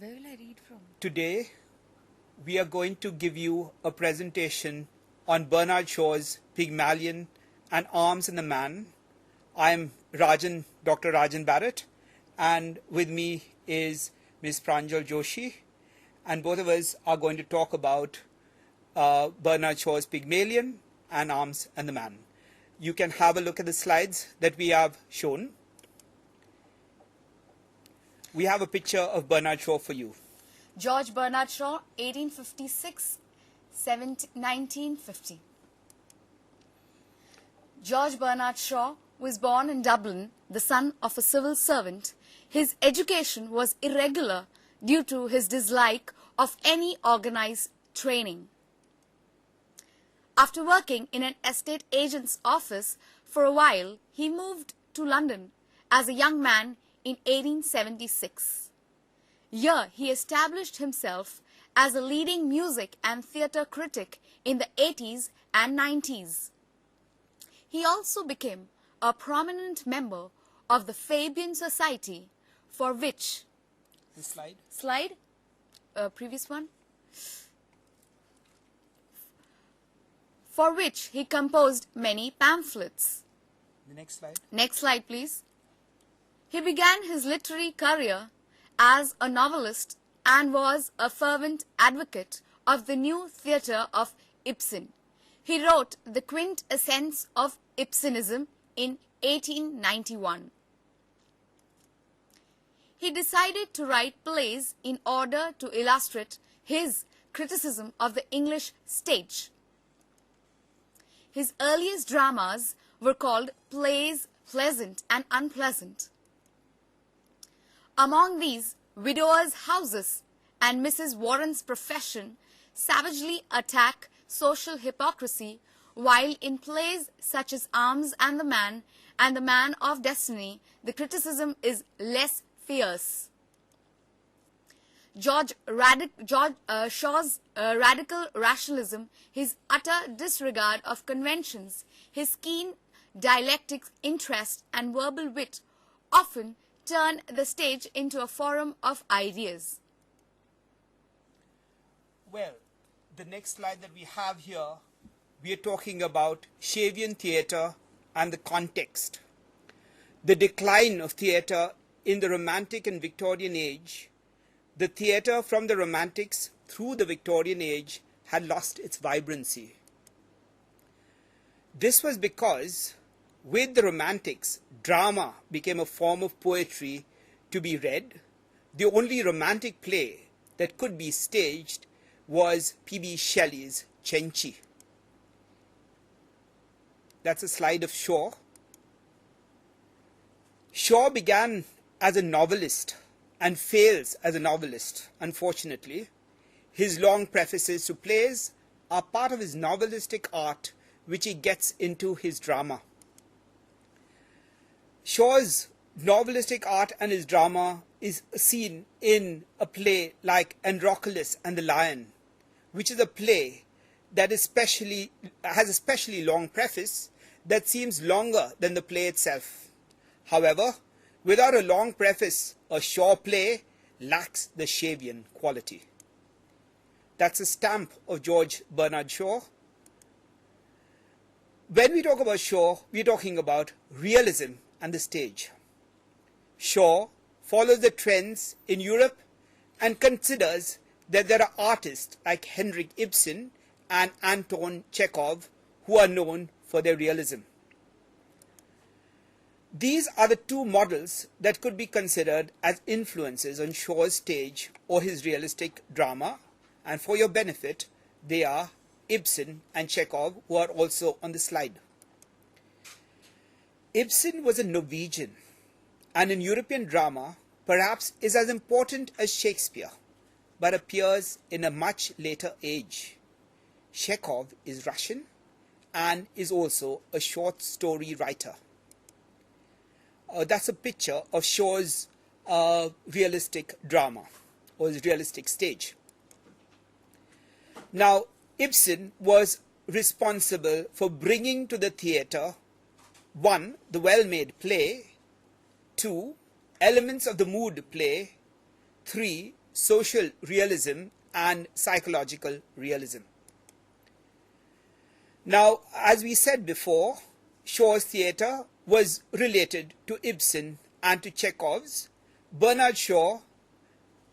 Where will I read from? Today, we are going to give you a presentation on Bernard Shaw's Pygmalion and Arms the Man. I am Dr. Rajan Barrett, and with me is Ms. Pranjal Joshi, and both of us are going to talk about Bernard Shaw's Pygmalion and Arms and the Man. You can have a look at the slides that we have shown. We have a picture of Bernard Shaw for you. George Bernard Shaw, 1856-1950. George Bernard Shaw was born in Dublin, the son of a civil servant. His education was irregular due to his dislike of any organized training. After working in an estate agent's office for a while, he moved to London as a young man in 1876. Here, he established himself as a leading music and theatre critic in the 80s and 90s. He also became a prominent member of the Fabian Society, for which... This slide? Slide? Previous one? For which he composed many pamphlets. The next slide. Next slide, please. He began his literary career as a novelist and was a fervent advocate of the new theatre of Ibsen. He wrote The Quintessence of Ibsenism in 1891. He decided to write plays in order to illustrate his criticism of the English stage. His earliest dramas were called Plays Pleasant and Unpleasant. Among these, Widowers' Houses and Mrs. Warren's Profession savagely attack social hypocrisy, while in plays such as Arms and the Man and The Man of Destiny, the criticism is less fierce. Shaw's radical rationalism, his utter disregard of conventions, his keen dialectic interest and verbal wit often turn the stage into a forum of ideas. Well, the next slide that we have here, we are talking about Shavian theatre and the context. The decline of theatre in the Romantic and Victorian age. The theatre from the Romantics through the Victorian age had lost its vibrancy. This was because with the Romantics, drama became a form of poetry to be read. The only romantic play that could be staged was P.B. Shelley's Cenci. That's a slide of Shaw. Shaw began as a novelist and fails as a novelist, unfortunately. His long prefaces to plays are part of his novelistic art, which he gets into his drama. Shaw's novelistic art and his drama is seen in a play like Androcles and the Lion, which is a play that has a specially long preface that seems longer than the play itself. However, without a long preface, a Shaw play lacks the Shavian quality. That's a stamp of George Bernard Shaw. When we talk about Shaw, we're talking about realism and the stage. Shaw follows the trends in Europe and considers that there are artists like Henrik Ibsen and Anton Chekhov who are known for their realism. These are the two models that could be considered as influences on Shaw's stage or his realistic drama, and for your benefit, they are Ibsen and Chekhov, who are also on the slide. Ibsen was a Norwegian, and in European drama perhaps is as important as Shakespeare, but appears in a much later age. Chekhov is Russian and is also a short story writer. That's a picture of Shaw's realistic drama or his realistic stage. Now, Ibsen was responsible for bringing to the theatre 1. The well-made play, 2. Elements of the mood play, 3. social realism and psychological realism. Now, as we said before, Shaw's theatre was related to Ibsen and to Chekhov's. Bernard Shaw,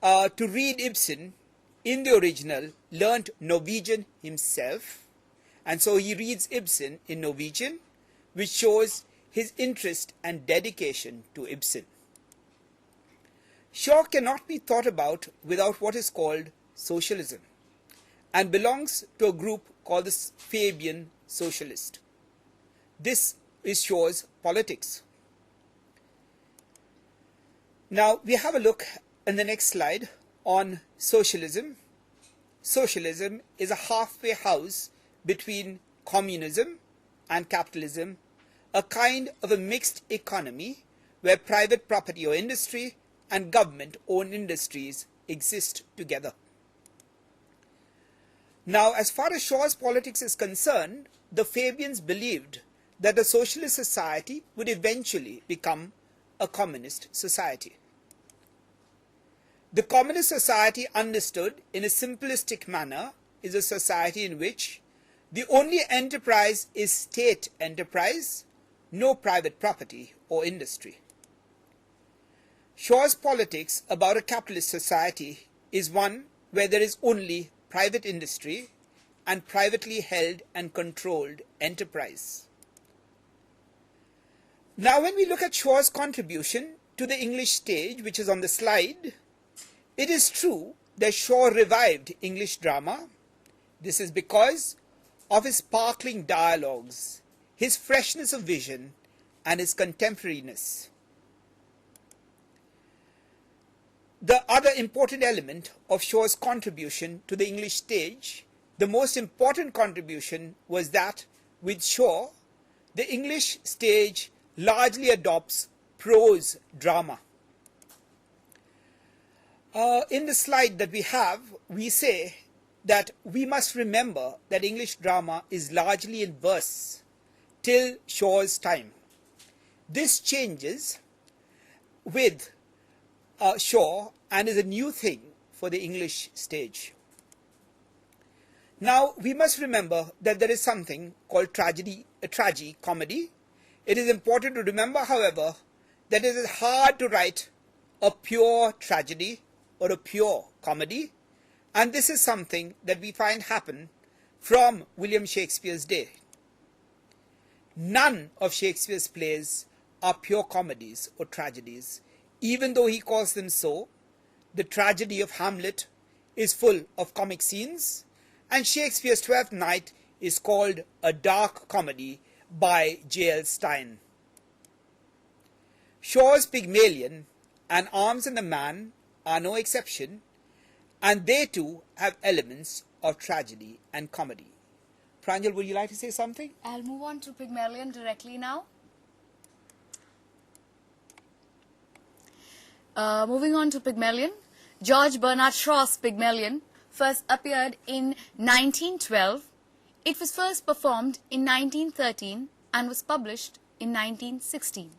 to read Ibsen in the original, learnt Norwegian himself, and so he reads Ibsen in Norwegian, which shows his interest and dedication to Ibsen. Shaw cannot be thought about without what is called socialism, and belongs to a group called the Fabian Socialist. This is Shaw's politics. Now we have a look in the next slide on socialism. Socialism is a halfway house between communism and capitalism, a kind of a mixed economy where private property or industry and government-owned industries exist together. Now, as far as Shaw's politics is concerned, the Fabians believed that a socialist society would eventually become a communist society. The communist society, understood in a simplistic manner, is a society in which the only enterprise is state enterprise, no private property or industry. Shaw's politics about a capitalist society is one where there is only private industry and privately held and controlled enterprise. Now, when we look at Shaw's contribution to the English stage, which is on the slide, it is true that Shaw revived English drama. This is because of his sparkling dialogues, his freshness of vision, and his contemporariness. The other important element of Shaw's contribution to the English stage, the most important contribution, was that with Shaw, the English stage largely adopts prose drama. In the slide that we have, we say that we must remember that English drama is largely in verse till Shaw's time. This changes with Shaw and is a new thing for the English stage. Now, we must remember that there is something called tragedy, a tragi-comedy. It is important to remember, however, that it is hard to write a pure tragedy or a pure comedy, and this is something that we find happen from William Shakespeare's day. None of Shakespeare's plays are pure comedies or tragedies, even though he calls them so. The tragedy of Hamlet is full of comic scenes, and Shakespeare's Twelfth Night is called a dark comedy by J.L. Stein. Shaw's Pygmalion and Arms the Man are no exception, and they too have elements of tragedy and comedy. Pranjal, would you like to say something? I'll move on to Pygmalion directly now. Moving on to Pygmalion, George Bernard Shaw's Pygmalion first appeared in 1912. It was first performed in 1913 and was published in 1916.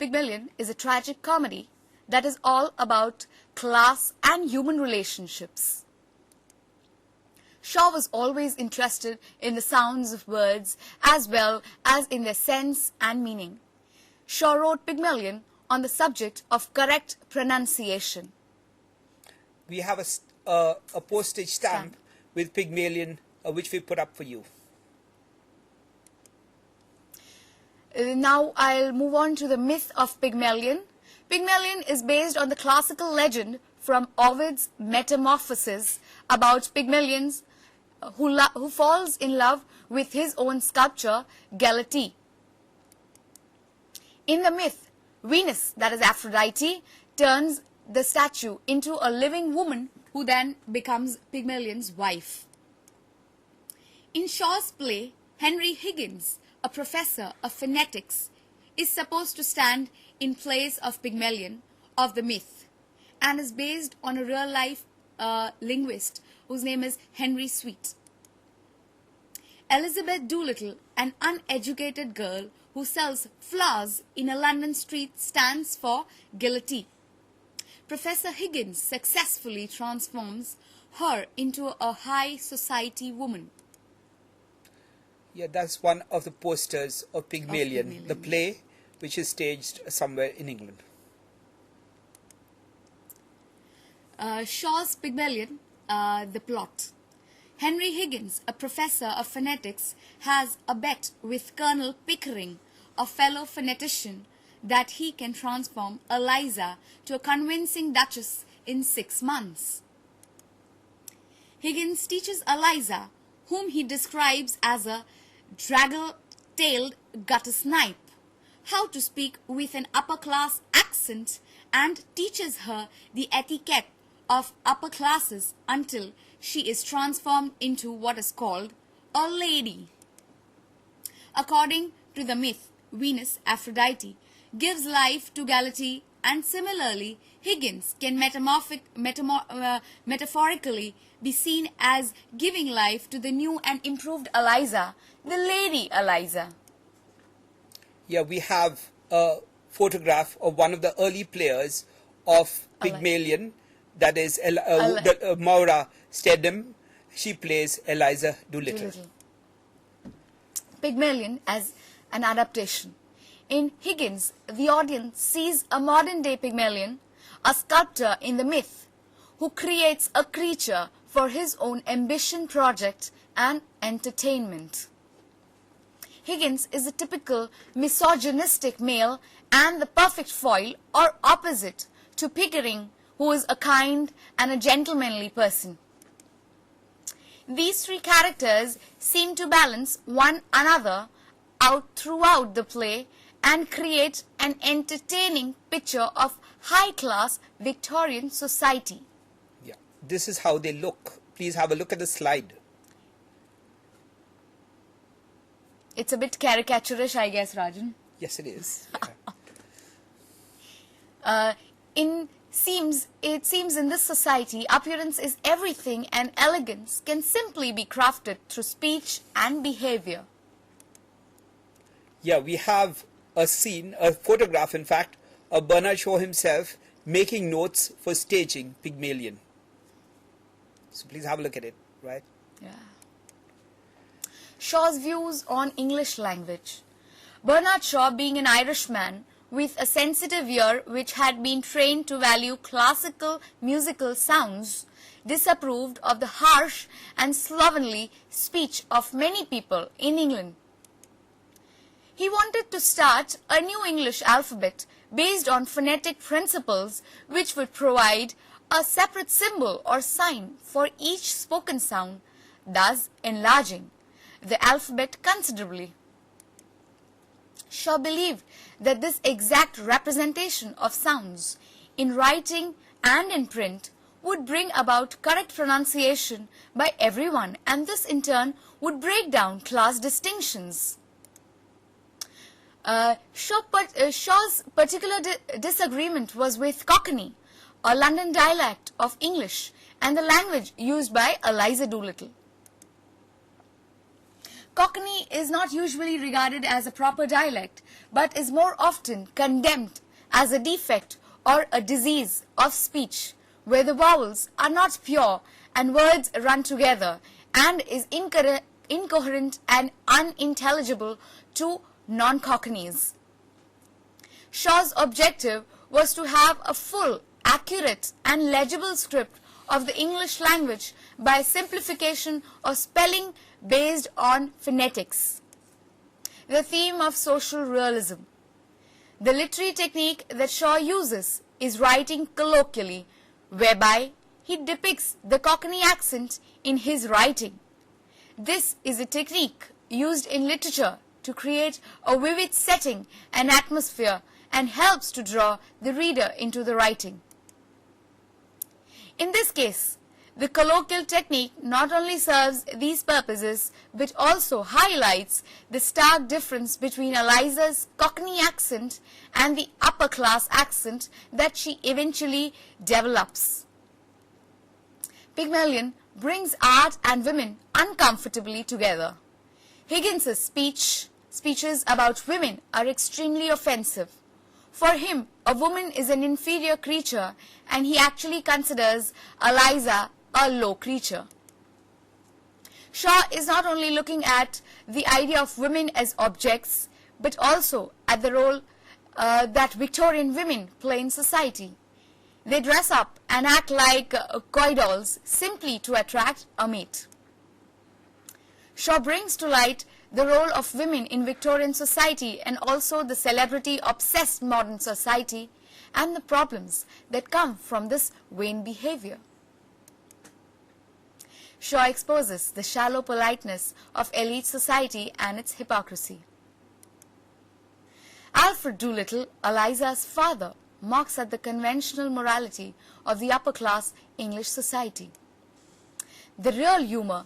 Pygmalion is a tragic comedy that is all about class and human relationships. Shaw was always interested in the sounds of words as well as in their sense and meaning. Shaw wrote Pygmalion on the subject of correct pronunciation. We have a postage stamp with Pygmalion, which we put up for you. Now I'll move on to the myth of Pygmalion. Pygmalion is based on the classical legend from Ovid's Metamorphoses about Pygmalion who falls in love with his own sculpture, Galatea. In the myth, Venus, that is Aphrodite, turns the statue into a living woman who then becomes Pygmalion's wife. In Shaw's play, Henry Higgins, a professor of phonetics, is supposed to stand in place of Pygmalion of the myth and is based on a real-life linguist whose name is Henry Sweet. Elizabeth Doolittle, an uneducated girl who sells flowers in a London street, stands for Galatea. Professor Higgins successfully transforms her into a high society woman. Yeah, that's one of the posters of Pygmalion, Pygmalion, the play which is staged somewhere in England. Shaw's Pygmalion, the plot. Henry Higgins, a professor of phonetics, has a bet with Colonel Pickering, a fellow phonetician, that he can transform Eliza to a convincing duchess in 6 months. Higgins teaches Eliza, whom he describes as a draggle-tailed gutter snipe, how to speak with an upper-class accent and teaches her the etiquette of upper classes until she is transformed into what is called a lady. According to the myth, Venus, Aphrodite, gives life to Galatea, and similarly, Higgins can metaphorically be seen as giving life to the new and improved Eliza, the Lady Eliza. Yeah, we have a photograph of one of the early players of Pygmalion, that is Maura Stedham. She plays Eliza Doolittle. Pygmalion as an adaptation. In Higgins, the audience sees a modern-day Pygmalion, a sculptor in the myth, who creates a creature for his own ambition, project and entertainment. Higgins is a typical misogynistic male and the perfect foil or opposite to Pickering, who is a kind and a gentlemanly person. These three characters seem to balance one another out throughout the play and create an entertaining picture of high-class Victorian society. Yeah, this is how they look. Please have a look at the slide. It's a bit caricaturish, I guess, Rajan. Yes, it is. It seems in this society, appearance is everything and elegance can simply be crafted through speech and behavior. Yeah, we have a scene, a photograph in fact, of Bernard Shaw himself making notes for staging Pygmalion. So please have a look at it, right? Yeah. Shaw's views on English language. Bernard Shaw, being an Irishman with a sensitive ear which had been trained to value classical musical sounds, disapproved of the harsh and slovenly speech of many people in England. He wanted to start a new English alphabet based on phonetic principles which would provide a separate symbol or sign for each spoken sound, thus enlarging the alphabet considerably. Shaw believed that this exact representation of sounds in writing and in print would bring about correct pronunciation by everyone, and this in turn would break down class distinctions. Shaw's particular disagreement was with Cockney, a London dialect of English, and the language used by Eliza Doolittle. Cockney is not usually regarded as a proper dialect, but is more often condemned as a defect or a disease of speech, where the vowels are not pure and words run together, and is incoherent and unintelligible to non-Cockneys. Shaw's objective was to have a full, accurate and legible script of the English language by simplification or spelling based on phonetics. The theme of social realism. The literary technique that Shaw uses is writing colloquially, whereby he depicts the Cockney accent in his writing. This is a technique used in literature to create a vivid setting and atmosphere and helps to draw the reader into the writing. In this case, the colloquial technique not only serves these purposes but also highlights the stark difference between Eliza's Cockney accent and the upper class accent that she eventually develops. Pygmalion brings art and women uncomfortably together. Higgins's speeches about women are extremely offensive. For him, a woman is an inferior creature, and he actually considers Eliza a low creature. Shaw is not only looking at the idea of women as objects, but also at the role that Victorian women play in society. They dress up and act like coy dolls simply to attract a mate. Shaw brings to light the role of women in Victorian society and also the celebrity-obsessed modern society and the problems that come from this vain behavior. Shaw exposes the shallow politeness of elite society and its hypocrisy. Alfred Doolittle, Eliza's father, mocks at the conventional morality of the upper-class English society. The real humor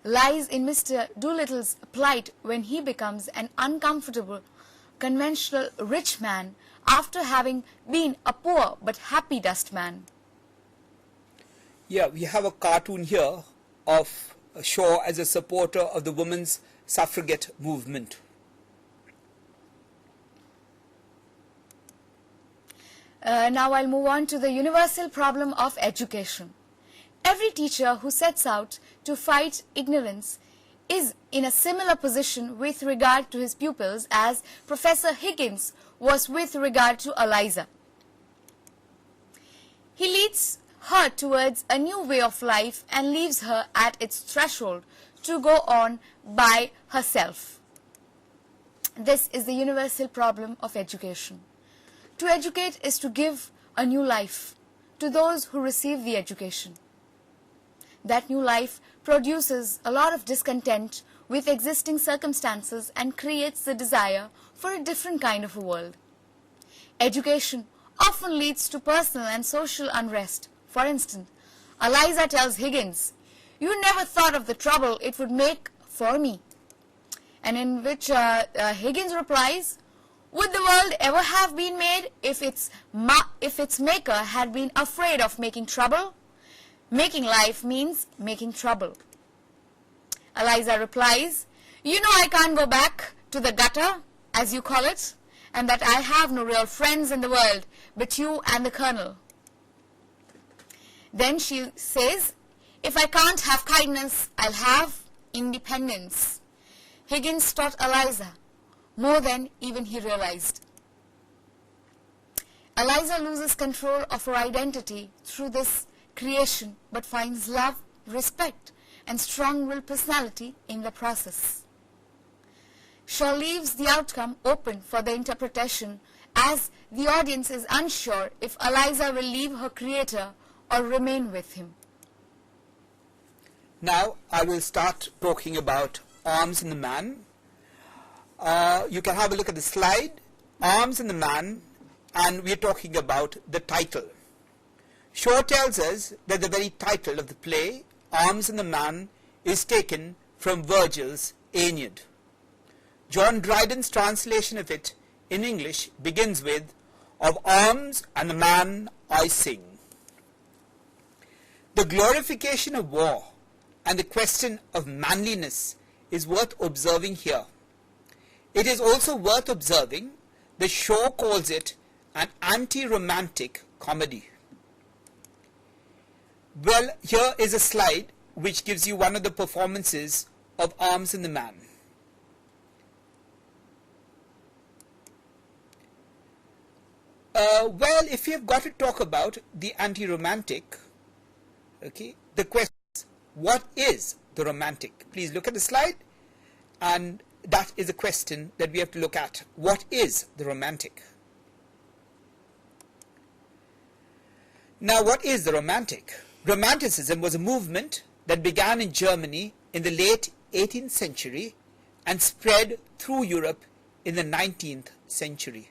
lies in Mr. Doolittle's plight when he becomes an uncomfortable, conventional rich man after having been a poor but happy dustman. Yeah, we have a cartoon here of Shaw as a supporter of the women's suffragette movement. Now I'll move on to the universal problem of education. Every teacher who sets out to fight ignorance is in a similar position with regard to his pupils as Professor Higgins was with regard to Eliza. He leads her towards a new way of life and leaves her at its threshold to go on by herself. This is the universal problem of education. To educate is to give a new life to those who receive the education. That new life produces a lot of discontent with existing circumstances and creates the desire for a different kind of a world. Education often leads to personal and social unrest. For instance, Eliza tells Higgins, "You never thought of the trouble it would make for me." And in which Higgins replies, "Would the world ever have been made if its maker had been afraid of making trouble? Making life means making trouble." Eliza replies, "You know I can't go back to the gutter, as you call it, and that I have no real friends in the world but you and the Colonel." Then she says, "If I can't have kindness, I'll have independence." Higgins taught Eliza more than even he realized. Eliza loses control of her identity through this creation, but finds love, respect, and strong-willed personality in the process. Shaw leaves the outcome open for the interpretation, as the audience is unsure if Eliza will leave her creator or remain with him. Now I will start talking about Arms and the Man. You can have a look at the slide, Arms and the Man, and we're talking about the title. Shaw tells us that the very title of the play, Arms and the Man, is taken from Virgil's Aeneid. John Dryden's translation of it in English begins with, "Of arms and the man I sing." The glorification of war and the question of manliness is worth observing here. It is also worth observing that Shaw calls it an anti-romantic comedy. Well, here is a slide which gives you one of the performances of Arms and the Man. Well, if you've got to talk about the anti-romantic, okay, the question is, what is the romantic? Please look at the slide, and that is a question that we have to look at. What is the romantic? Now, what is the romantic? Romanticism was a movement that began in Germany in the late 18th century and spread through Europe in the 19th century.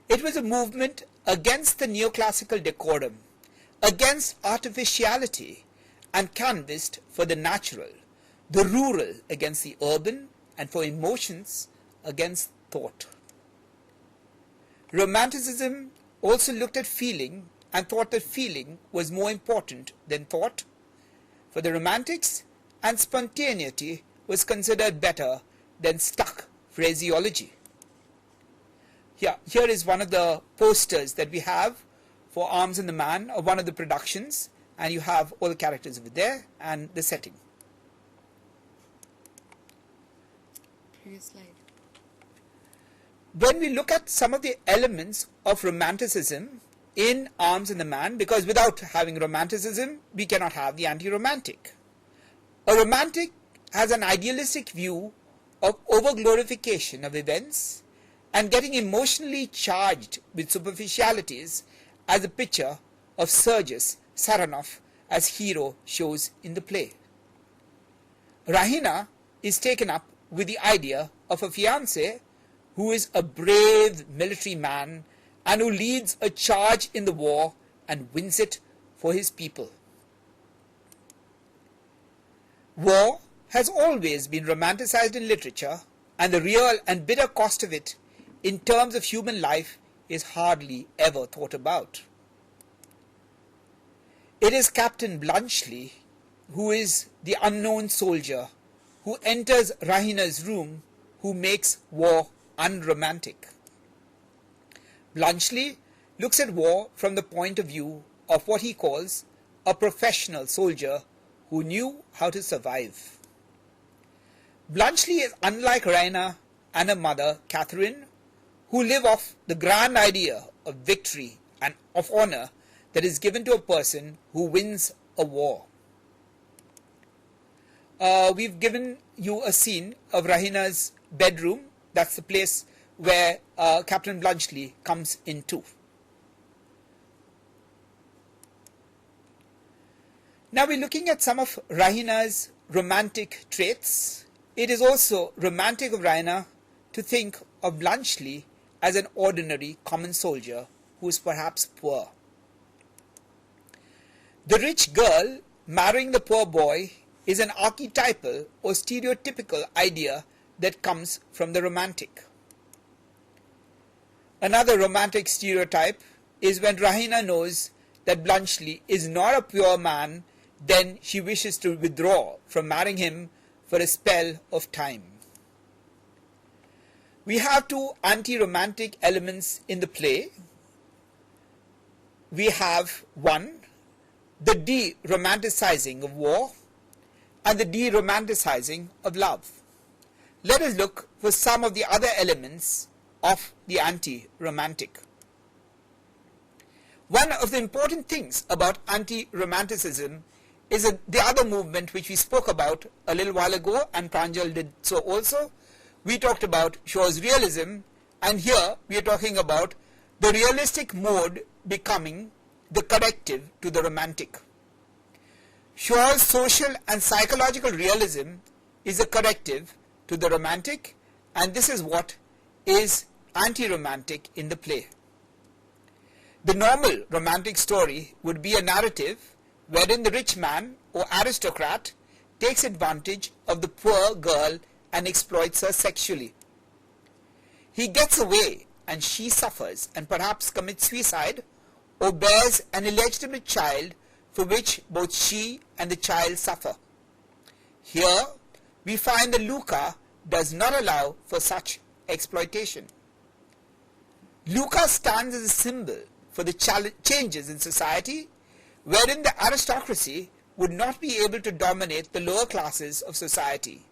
It was a movement against the neoclassical decorum, against artificiality, and canvassed for the natural, the rural against the urban, and for emotions against thought. Romanticism also looked at feeling and thought that feeling was more important than thought. For the Romantics, and spontaneity was considered better than stuck phraseology. Here is one of the posters that we have for Arms and the Man, of one of the productions, and you have all the characters over there and the setting. Previous slide. When we look at some of the elements of romanticism in Arms and the Man, because without having romanticism, we cannot have the anti-romantic. A romantic has an idealistic view of over-glorification of events and getting emotionally charged with superficialities, as the picture of Sergius Saranov as hero shows in the play. Rahina is taken up with the idea of a fiancé who is a brave military man and who leads a charge in the war and wins it for his people. War has always been romanticized in literature, and the real and bitter cost of it in terms of human life is hardly ever thought about. It is Captain Bluntschli, who is the unknown soldier, who enters Rahina's room, who makes war unromantic. Bluntschli looks at war from the point of view of what he calls a professional soldier who knew how to survive. Bluntschli is unlike Rahina and her mother, Catherine, who live off the grand idea of victory and of honor that is given to a person who wins a war. We've given you a scene of Rahina's bedroom. That's the place where Captain Bluntschli comes into. Now we're looking at some of Rahina's romantic traits. It is also romantic of Rahina to think of Bluntschli as an ordinary common soldier who is perhaps poor. The rich girl marrying the poor boy is an archetypal or stereotypical idea that comes from the romantic. Another romantic stereotype is when Rahina knows that Bluntschli is not a pure man, then she wishes to withdraw from marrying him for a spell of time. We have two anti-romantic elements in the play. We have one, the de-romanticizing of war, and the de-romanticizing of love. Let us look for some of the other elements of the anti-romantic. One of the important things about anti-romanticism is the other movement which we spoke about a little while ago, and Pranjal did so also. We talked about Shaw's realism, and here we are talking about the realistic mode becoming the corrective to the romantic. Shaw's social and psychological realism is a corrective to the romantic, and this is what is anti-romantic in the play. The normal romantic story would be a narrative wherein the rich man or aristocrat takes advantage of the poor girl and exploits her sexually. He gets away and she suffers and perhaps commits suicide or bears an illegitimate child for which both she and the child suffer. Here we find that Luca does not allow for such exploitation. Luca stands as a symbol for the changes in society wherein the aristocracy would not be able to dominate the lower classes of society.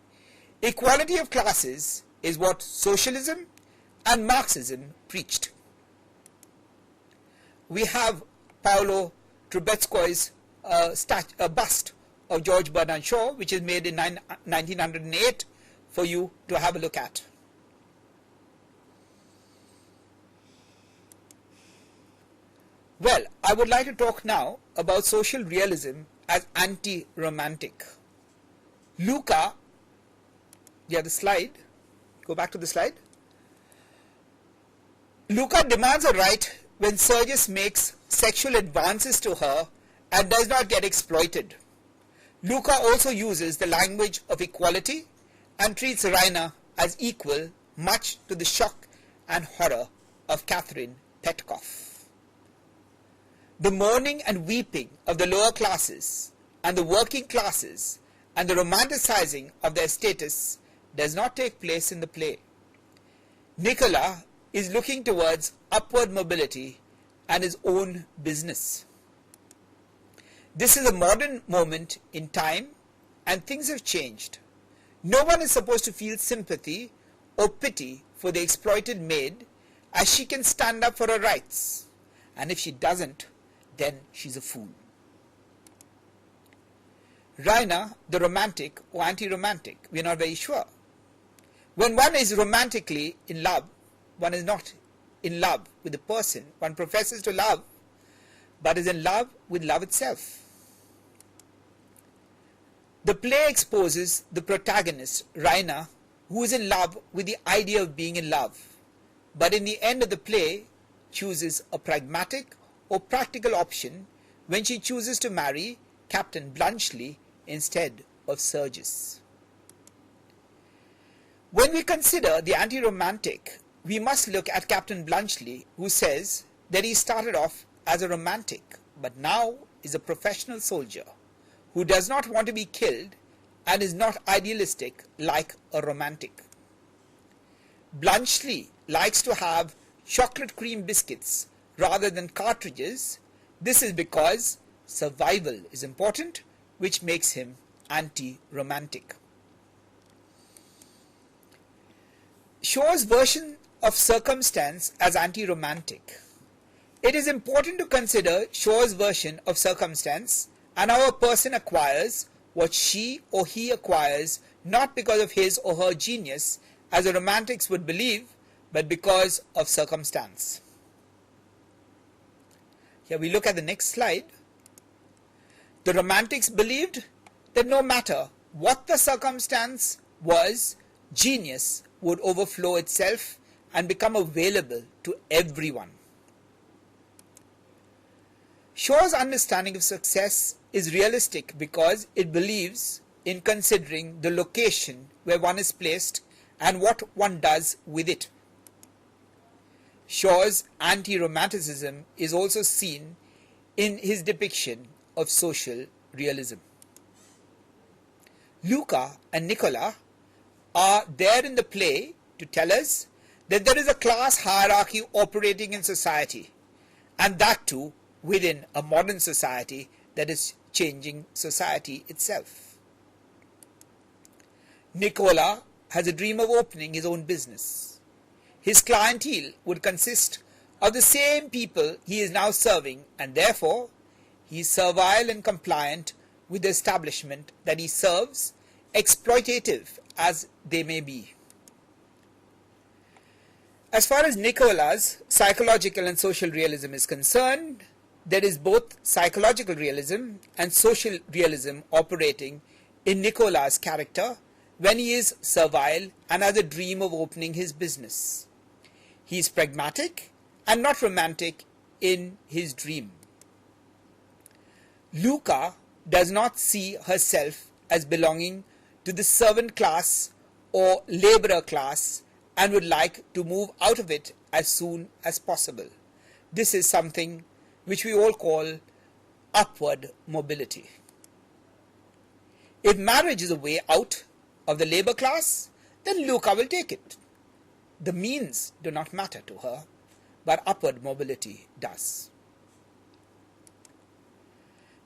Equality of classes is what socialism and Marxism preached. We have Paolo Trubetskoy's bust of George Bernard Shaw, which is made in 1908, for you to have a look at. Well, I would like to talk now about social realism as anti-romantic. Luca, the slide, go back to the slide. Luca demands a right when Sergius makes sexual advances to her and does not get exploited. Luca also uses the language of equality and treats Rahina as equal, much to the shock and horror of Catherine Petkov. The mourning and weeping of the lower classes and the working classes and the romanticizing of their status does not take place in the play. Nicola is looking towards upward mobility and his own business. This is a modern moment in time and things have changed. No one is supposed to feel sympathy or pity for the exploited maid, as she can stand up for her rights, and if she doesn't, then she's a fool. Rainer, the romantic or anti-romantic, we are not very sure. When one is romantically in love, one is not in love with the person one professes to love, but is in love with love itself. The play exposes the protagonist, Rainer, who is in love with the idea of being in love, but in the end of the play chooses a pragmatic or practical option when she chooses to marry Captain Bluntschli instead of Sergius. When we consider the anti-romantic, we must look at Captain Bluntschli, who says that he started off as a romantic but now is a professional soldier who does not want to be killed and is not idealistic like a romantic. Bluntschli likes to have chocolate cream biscuits rather than cartridges. This is because survival is important, which makes him anti-romantic. Shaw's version of circumstance as anti-romantic. It is important to consider Shaw's version of circumstance and how a person acquires what she or he acquires not because of his or her genius, as the romantics would believe, but because of circumstance. Here we look at the next slide. The romantics believed that no matter what the circumstance was, genius would overflow itself and become available to everyone. Shaw's understanding of success is realistic because it believes in considering the location where one is placed and what one does with it. Shaw's anti-romanticism is also seen in his depiction of social realism. Luca and Nicola are there in the play to tell us that there is a class hierarchy operating in society, and that too within a modern society that is changing society itself. Nicola has a dream of opening his own business. His clientele would consist of the same people he is now serving, and therefore he is servile and compliant with the establishment that he serves, exploitative as they may be. As far as Nicola's psychological and social realism is concerned, there is both psychological realism and social realism operating in Nicola's character when he is servile and has a dream of opening his business. He is pragmatic and not romantic in his dream. Luca does not see herself as belonging to the servant class or laborer class and would like to move out of it as soon as possible. This is something which we all call upward mobility. If marriage is a way out of the labor class, then Luca will take it. The means do not matter to her, but upward mobility does.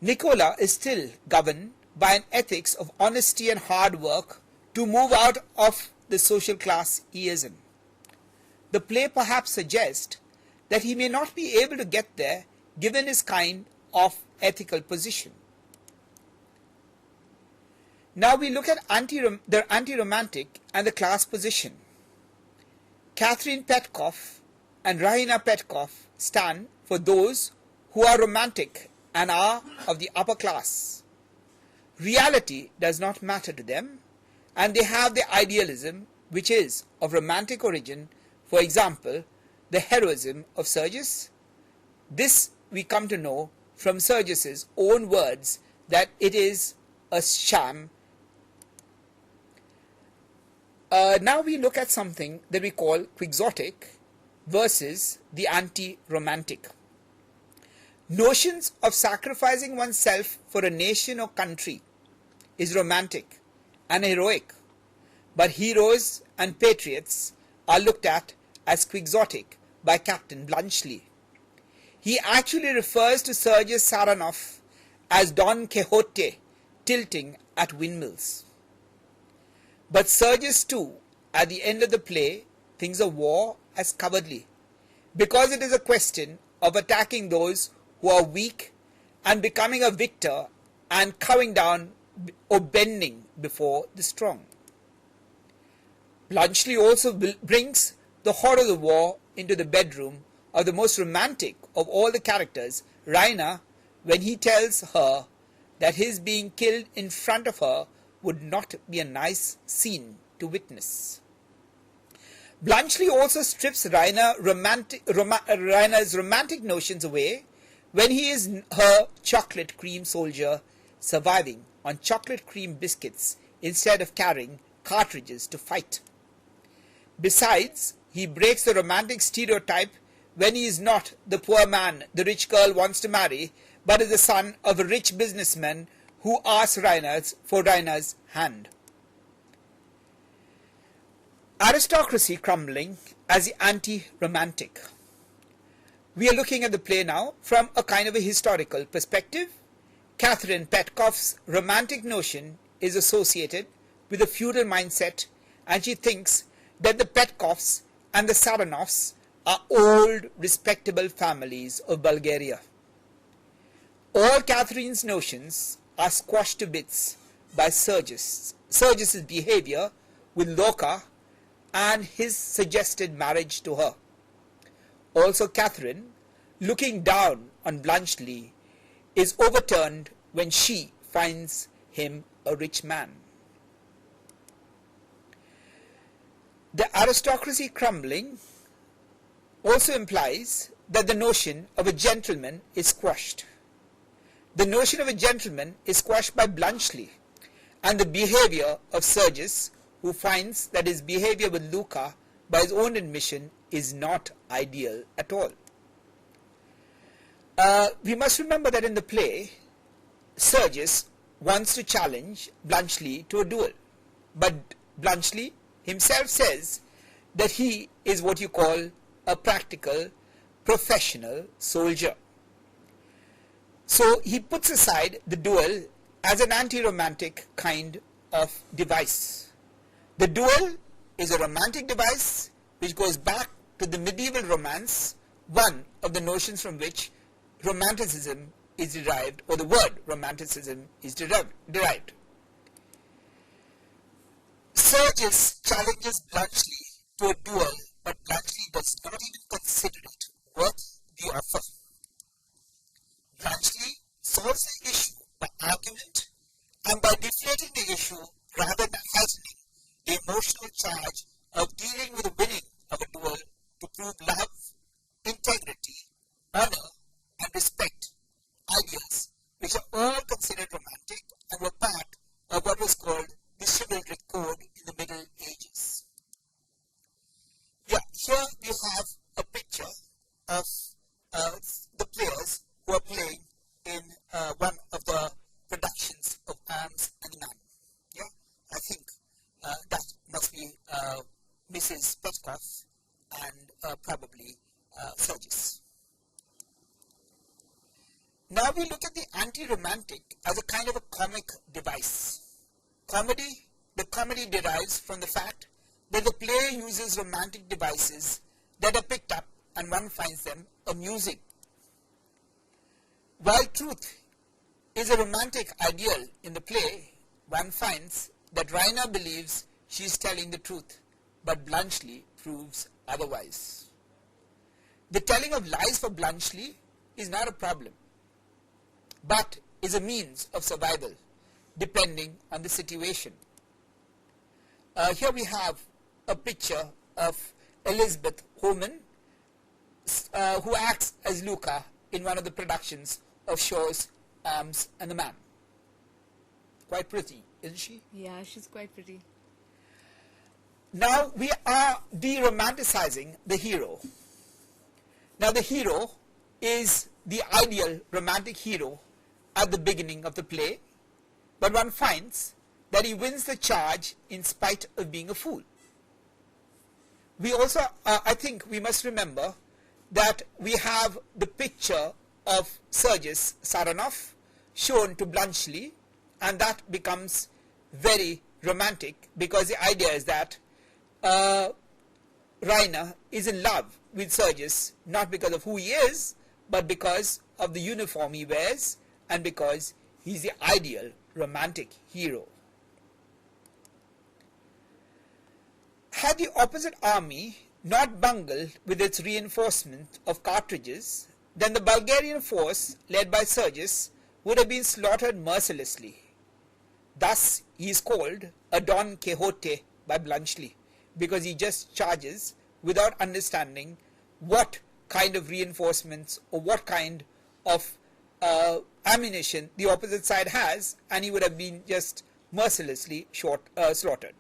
Nicola is still governed by an ethics of honesty and hard work to move out of the social class he is in. The play perhaps suggests that he may not be able to get there given his kind of ethical position. Now we look at the anti-romantic and the class position. Catherine Petkoff and Rahina Petkoff stand for those who are romantic and are of the upper class. Reality does not matter to them, and they have the idealism which is of romantic origin, for example, the heroism of Sergius. This we come to know from Sergius's own words that it is a sham. Now we look at something that we call quixotic versus the anti-romantic. Notions of sacrificing oneself for a nation or country is romantic and heroic, but heroes and patriots are looked at as quixotic by Captain Bluntschli. He actually refers to Sergius Saranoff as Don Quixote tilting at windmills. But Sergius too, at the end of the play, thinks of war as cowardly, because it is a question of attacking those who are weak and becoming a victor and cowering down or bending before the strong. Bluntschli also brings the horror of the war into the bedroom of the most romantic of all the characters, Rainer, when he tells her that his being killed in front of her would not be a nice scene to witness. Bluntschli also strips Rainer's romantic notions away when he is her chocolate cream soldier surviving on chocolate cream biscuits instead of carrying cartridges to fight. Besides, he breaks the romantic stereotype when he is not the poor man the rich girl wants to marry, but is the son of a rich businessman who asks for Rainer's hand. Aristocracy crumbling as the anti-romantic. We are looking at the play now from a kind of a historical perspective. Catherine Petkoff's romantic notion is associated with a feudal mindset, and she thinks that the Petkoffs and the Saranoffs are old, respectable families of Bulgaria. All Catherine's notions are squashed to bits by Sergius's behavior with Loka and his suggested marriage to her. Also, Catherine, looking down on Bluntschli, is overturned when she finds him a rich man. The aristocracy crumbling also implies that the notion of a gentleman is squashed. The notion of a gentleman is squashed by Bluntschli, and the behavior of Sergius, who finds that his behavior with Luca, by his own admission, is not ideal at all. We must remember that in the play, Sergius wants to challenge Bluntschli to a duel, but Bluntschli himself says that he is what you call a practical, professional soldier. So he puts aside the duel as an anti-romantic kind of device. The duel is a romantic device which goes back to the medieval romance, one of the notions from which romanticism is derived, or the word romanticism is derived. Sergius challenges Bluntschli to a duel, but Bluntschli does not even consider it worth the offer. Bluntschli solves the issue by argument and by deflating the issue rather than heightening the emotional charge of dealing with the winning of a duel to prove love, integrity, honor, and respect, ideas which are all considered romantic and were part of what was called the chivalric code in the Middle Ages. Yeah, here we have a picture of the players who are playing in one of the productions of Arms the Man. Yeah, I think that must be Mrs. Petkoff and probably Sergius. Now we look at the anti-romantic as a kind of a comic device. The comedy derives from the fact that the play uses romantic devices that are picked up and one finds them amusing. While truth is a romantic ideal in the play, one finds that Rainer believes she is telling the truth, but Bluntschli proves otherwise. The telling of lies for Bluntschli is not a problem, but is a means of survival, depending on the situation. Here we have a picture of Elizabeth Holman, who acts as Luca in one of the productions of Shaw's Arms and the Man. Quite pretty, isn't she? Yeah, she's quite pretty. Now we are de-romanticizing the hero. Now the hero is the ideal romantic hero at the beginning of the play, but one finds that he wins the charge in spite of being a fool. we also, I think we must remember that we have the picture of Sergius Saranov shown to Bluntschli, and that becomes very romantic because the idea is that Rainer is in love with Sergius not because of who he is, but because of the uniform he wears and because he's the ideal romantic hero. Had the opposite army not bungled with its reinforcement of cartridges, then the Bulgarian force led by Sergius would have been slaughtered mercilessly. Thus he is called a Don Quixote by Bluntschli, because he just charges without understanding what kind of reinforcements or what kind of ammunition the opposite side has, and he would have been just mercilessly slaughtered.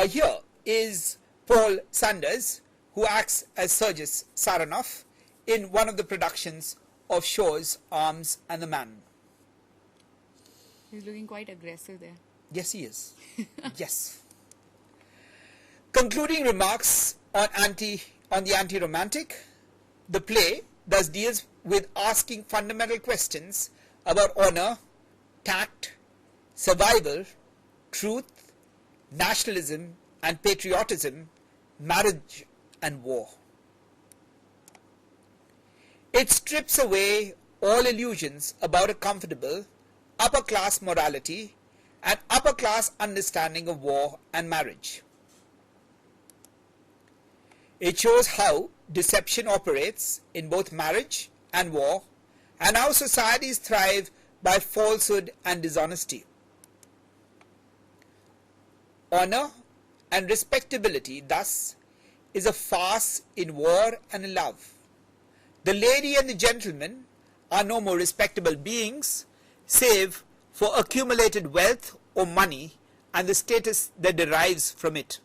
Here is Paul Sanders, who acts as Sergius Saranov in one of the productions of Shaw's Arms and the Man. He's looking quite aggressive there. Yes, he is. Yes. Concluding remarks on the anti-romantic, the play thus deals with asking fundamental questions about honor, tact, survival, truth, nationalism and patriotism, marriage and war. It strips away all illusions about a comfortable upper-class morality and upper-class understanding of war and marriage. It shows how deception operates in both marriage and war, and how societies thrive by falsehood and dishonesty. Honor and respectability, thus, is a farce in war and in love. The lady and the gentleman are no more respectable beings, save for accumulated wealth or money and the status that derives from it.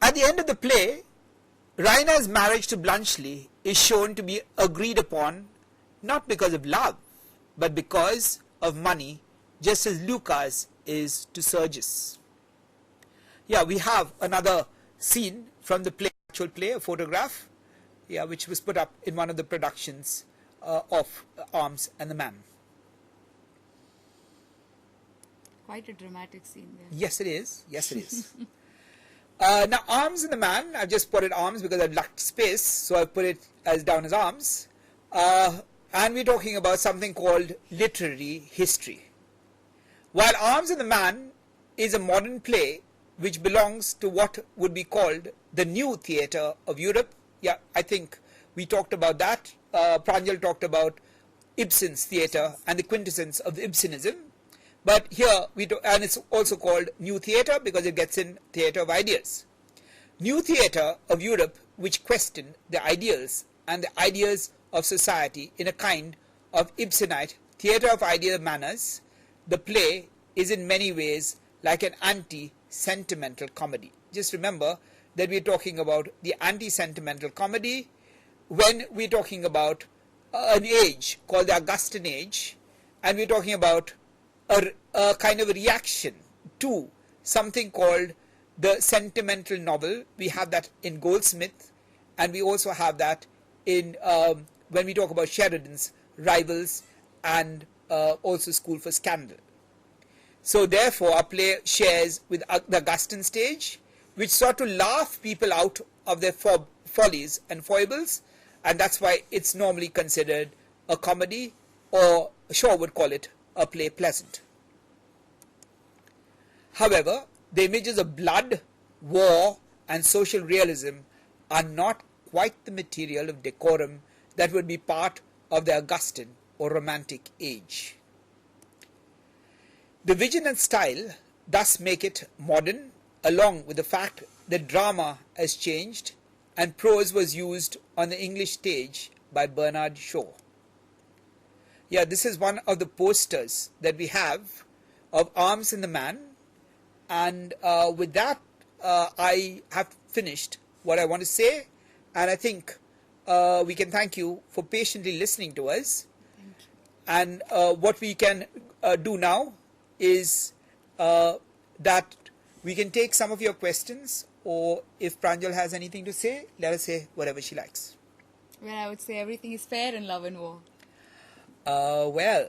At the end of the play, Rainer's marriage to Bluntschli is shown to be agreed upon not because of love, but because of money, just as Luca's is to Sergius. Yeah, we have another scene from the play, actual play, a photograph, yeah, which was put up in one of the productions of Arms and the Man. Quite a dramatic scene there. Yes, it is. Yes, it is. Now, Arms and the Man, I've just put it Arms because I've lacked space, so I've put it as down as Arms. And we're talking about something called literary history. While Arms and the Man is a modern play which belongs to what would be called the new theatre of Europe, yeah, I think we talked about that. Pranjal talked about Ibsen's theatre and the quintessence of Ibsenism. But here, and it's also called New Theatre because it gets in theatre of ideas. New theatre of Europe which questioned the ideals and the ideas of society in a kind of Ibsenite theatre of ideal manners. The play is in many ways like an anti-sentimental comedy. Just remember that we're talking about the anti-sentimental comedy when we're talking about an age called the Augustan age, and we're talking about a kind of a reaction to something called the sentimental novel. We have that in Goldsmith, and we also have that in when we talk about Sheridan's Rivals and also School for Scandal. So therefore our play shares with the Augustan stage, which sought to laugh people out of their follies and foibles, and that's why it's normally considered a comedy, or Shaw would call it a play pleasant. However, the images of blood, war and social realism are not quite the material of decorum that would be part of the Augustan or Romantic age. The vision and style thus make it modern, along with the fact that drama has changed and prose was used on the English stage by Bernard Shaw. Yeah, this is one of the posters that we have of Arms and the Man, and with that I have finished what I want to say, and I think we can thank you for patiently listening to us. And what we can do now is that We can take some of your questions, or if Pranjal has anything to say, let her say whatever she likes. Well, I would say everything is fair in love and war. Well,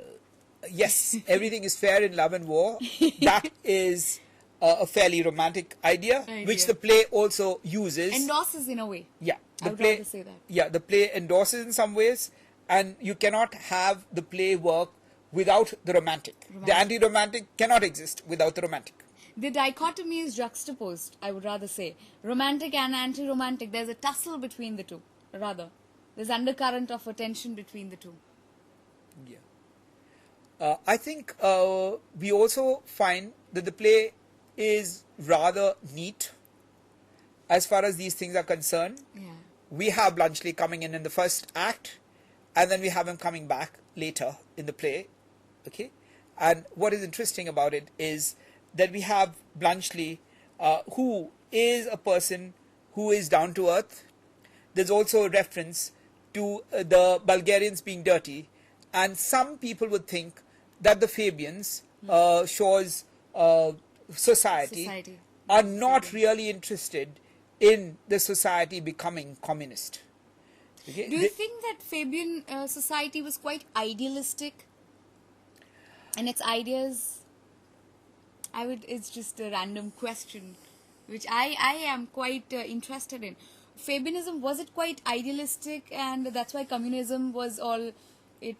yes, everything is fair in love and war. That is a fairly romantic idea, which the play also uses. Endorses in a way. Yeah, I would rather say that. Yeah, the play endorses in some ways, and you cannot have the play work without the romantic. The anti-romantic cannot exist without the romantic. The dichotomy is juxtaposed, I would rather say. Romantic and anti-romantic, there's a tussle between the two, rather. There's undercurrent of a tension between the two. Yeah. I think we also find that the play is rather neat as far as these things are concerned. Yeah. We have Blunchley coming in the first act, and then we have him coming back later in the play. Okay, and what is interesting about it is that we have Blunchley, who is a person who is down to earth. There's also a reference to the Bulgarians being dirty, and some people would think that the Fabians, Shaw's society, are not really interested in the society becoming communist. Okay? Do you think that Fabian society was quite idealistic in its ideas? It's just a random question, which I am quite interested in. Fabianism, was it quite idealistic, and that's why communism was all it...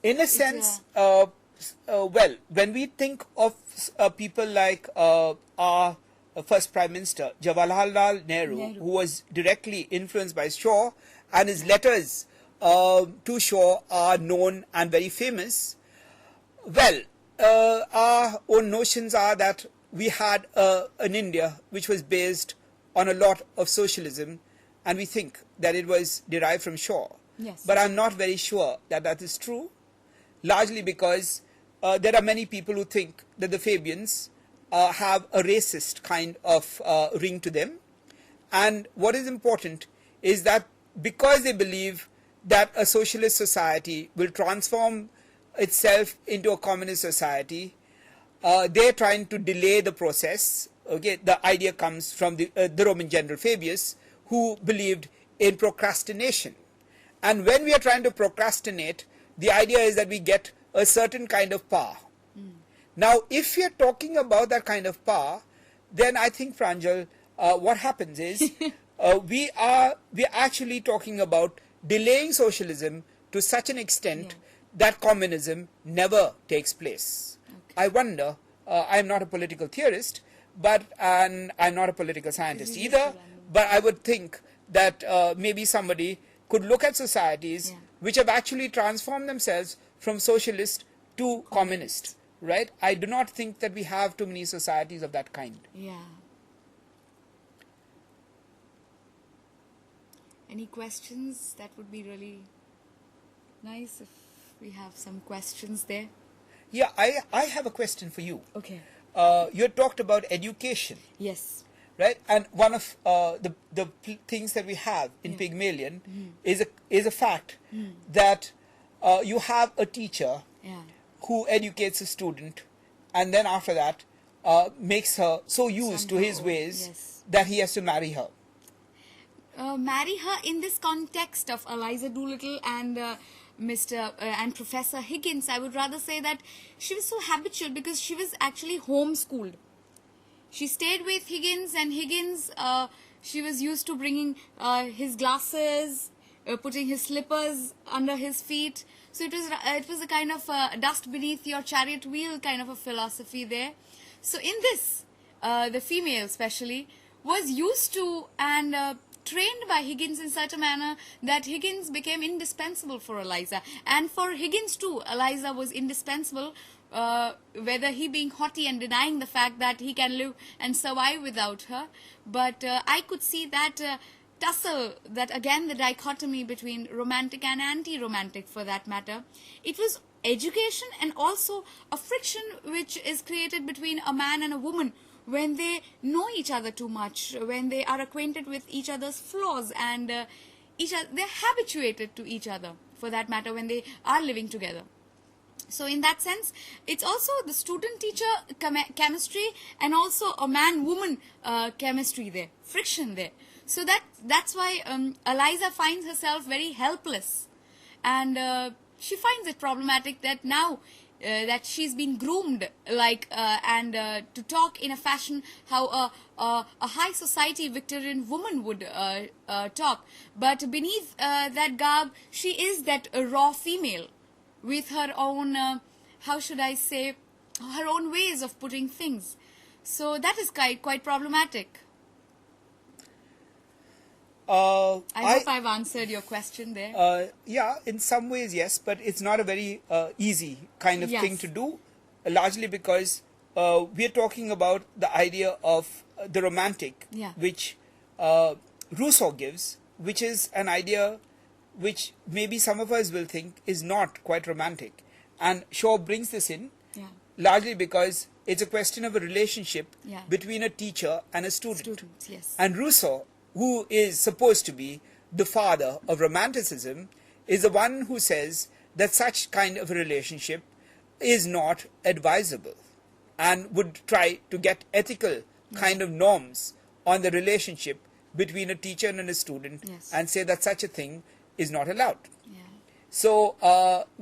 in a sense, well, when we think of people like our first Prime Minister, Jawaharlal Nehru, who was directly influenced by Shaw, and his letters to Shaw are known and very famous, well, our own notions are that we had an India which was based on a lot of socialism, and we think that it was derived from Shaw. Yes. But I'm not very sure that that is true, largely because there are many people who think that the Fabians have a racist kind of ring to them. And what is important is that because they believe that a socialist society will transform itself into a communist society, they're trying to delay the process. Okay, the idea comes from the Roman general Fabius, who believed in procrastination. And when we are trying to procrastinate, the idea is that we get a certain kind of power. Now, if we are talking about that kind of power, then I think, Pranjal, what happens is we are actually talking about delaying socialism to such an extent that communism never takes place. Okay. I wonder, I'm not a political theorist, and I'm not a political scientist either, but I would think that maybe somebody could look at societies which have actually transformed themselves from socialist to communist, right? I do not think that we have too many societies of that kind. Yeah. Any questions? That would be really nice if we have some questions there. Yeah, I have a question for you. Okay. You talked about education. Yes. Right, and one of the things that we have in Pygmalion is a fact that you have a teacher who educates a student, and then after that makes her so used to his ways that he has to marry her. Marry her in this context of Eliza Doolittle and and Professor Higgins, I would rather say that she was so habitual because she was actually homeschooled. She stayed with Higgins, and Higgins, she was used to bringing his glasses, putting his slippers under his feet. So it was a kind of dust beneath your chariot wheel kind of a philosophy there. So in this, the female especially was used to and trained by Higgins in such a manner that Higgins became indispensable for Eliza. And for Higgins too, Eliza was indispensable, whether he being haughty and denying the fact that he can live and survive without her. But I could see that tussle, that again the dichotomy between romantic and anti-romantic for that matter. It was education and also a friction which is created between a man and a woman when they know each other too much, when they are acquainted with each other's flaws and they're habituated to each other for that matter when they are living together. So in that sense, it's also the student-teacher chemistry and also a man-woman chemistry there, friction there. So that's why Eliza finds herself very helpless, and she finds it problematic that now that she's been groomed to talk in a fashion how a high society Victorian woman would talk, but beneath that garb she is that raw female with her own how should I say, her own ways of putting things. So that is quite problematic. I hope I've answered your question there. Yeah, in some ways, yes, but it's not a very easy kind of Yes. thing to do, largely because we are talking about the idea of the romantic, Yeah. which Rousseau gives, which is an idea which maybe some of us will think is not quite romantic. And Shaw brings this in Yeah. largely because it's a question of a relationship Yeah. between a teacher and a student. Students, yes. And Rousseau, who is supposed to be the father of Romanticism, is the one who says that such kind of a relationship is not advisable and would try to get ethical kind of norms on the relationship between a teacher and a student, Yes. and say that such a thing is not allowed. Yeah. So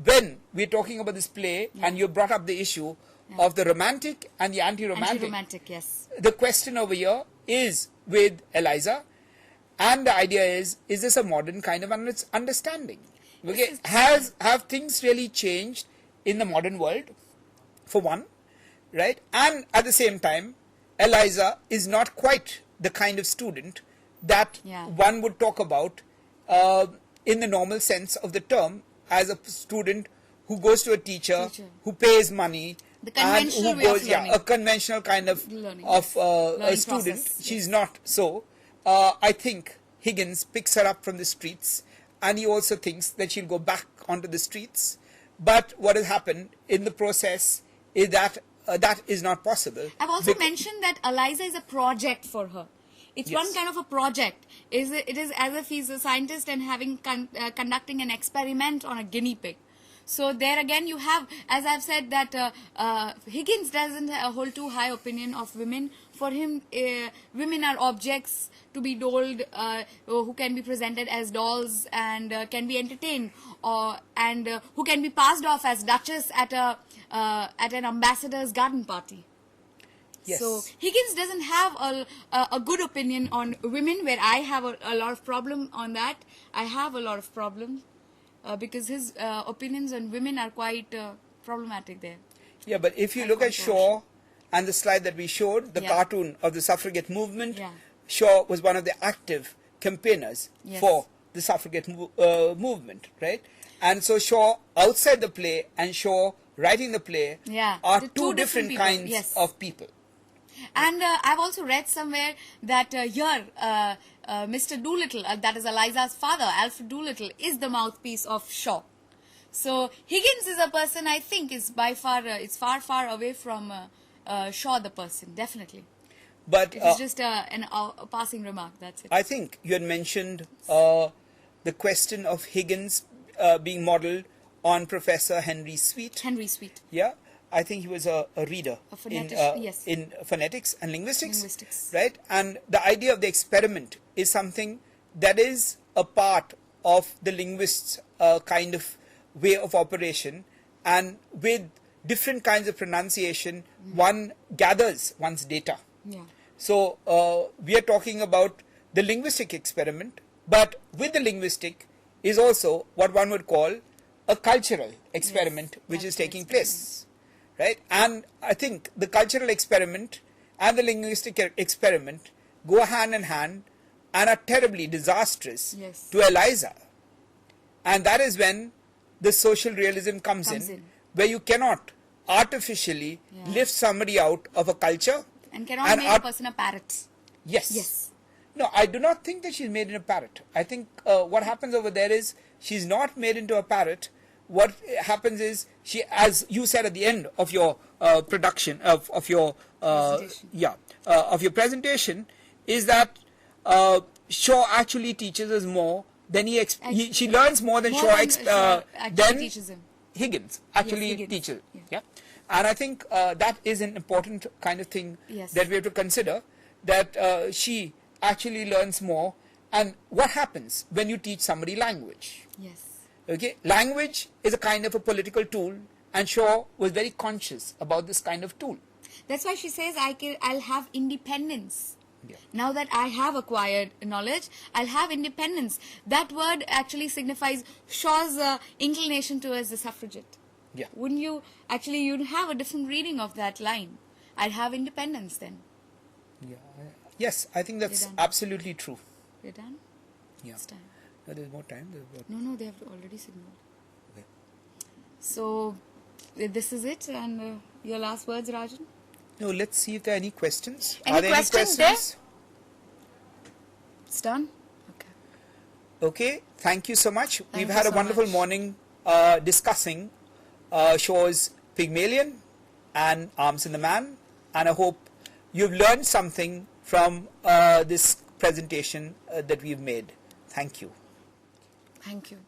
when we're talking about this play, and you brought up the issue of the romantic and the anti-romantic, Anti-romantic, yes. the question over here is with Eliza, and the idea is this a modern kind of understanding? Okay, have things really changed in the modern world, for one, right? And at the same time, Eliza is not quite the kind of student that Yeah. one would talk about in the normal sense of the term, as a student who goes to a teacher. Who pays money, The and conventional who way of goes, learning. a conventional kind of Learning, of Learning a student. process, She's yes. not so. I think Higgins picks her up from the streets, and he also thinks that she'll go back onto the streets. But what has happened in the process is that that is not possible. I've also Bec- mentioned that Eliza is a project for her. It's Yes. one kind of a project. It is as if he's a scientist and conducting an experiment on a guinea pig. So there again you have, as I've said, that Higgins doesn't hold too high opinion of women. For him, women are objects to be dolled, who can be presented as dolls and can be entertained, and who can be passed off as duchess at an ambassador's garden party. Yes. So Higgins doesn't have a good opinion on women, where I have a lot of problem on that. I have a lot of problem because his opinions on women are quite problematic there. Yeah, but if you And look at controversial. Shaw and the slide that we showed, the Yeah. cartoon of the suffragette movement, Yeah. Shaw was one of the active campaigners Yes. for the suffragette movement, right? And so Shaw outside the play and Shaw writing the play Yeah, are the two different people, kinds yes. of people. And I've also read somewhere that here Mr. Doolittle, that is Eliza's father, Alfred Doolittle, is the mouthpiece of Shaw. So Higgins is a person I think is by far, it's far away from Shaw the person, definitely. But It is just a passing remark, that's it. I think you had mentioned the question of Higgins being modeled on Professor Henry Sweet. Henry Sweet. Yeah, I think he was a reader A phonetician, yes. in phonetics and linguistics, Linguistics. right? And the idea of the experiment is something that is a part of the linguist's kind of way of operation, and with different kinds of pronunciation, one gathers one's data. Yeah. So we are talking about the linguistic experiment, but with the linguistic is also what one would call a cultural experiment, which is cultural taking place, right? And I think the cultural experiment and the linguistic experiment go hand in hand and are terribly disastrous Yes. to Eliza. And that is when the social realism comes in, where you cannot artificially lift somebody out of a culture. And cannot make a person a parrot. Yes. Yes. No, I do not think that she's made into a parrot. I think what happens over there is she's not made into a parrot. What happens is she, as you said at the end of your production of your Presentation. of your presentation, is that Shaw actually teaches us more than she learns more than More Shaw than Shaw actually then teaches him. Higgins actually Higgins. teaches. Yeah. Yeah. And I think that is an important kind of thing Yes. that we have to consider, that she actually learns more. And what happens when you teach somebody language? Yes. Okay, language is a kind of a political tool, and Shaw was very conscious about this kind of tool. That's why she says I'll have independence. Yeah. Now that I have acquired knowledge, I'll have independence. That word actually signifies Shaw's inclination towards the suffragette. Yeah. Wouldn't you? Actually, you'd have a different reading of that line. I'll have independence then. Yeah. Yes, I think that's You're done. absolutely true. We're done? Yeah. It's time. No, there's more time. No, they have already signaled. Okay. So, this is it. And your last words, Rajan? No, let's see if there are any questions. Any Are there questions any questions? It's done? Okay. Okay, thank you so much. We've you had a so wonderful much. morning discussing Shaw's Pygmalion and Arms the Man, and I hope you've learned something from this presentation that we've made. Thank you. Thank you.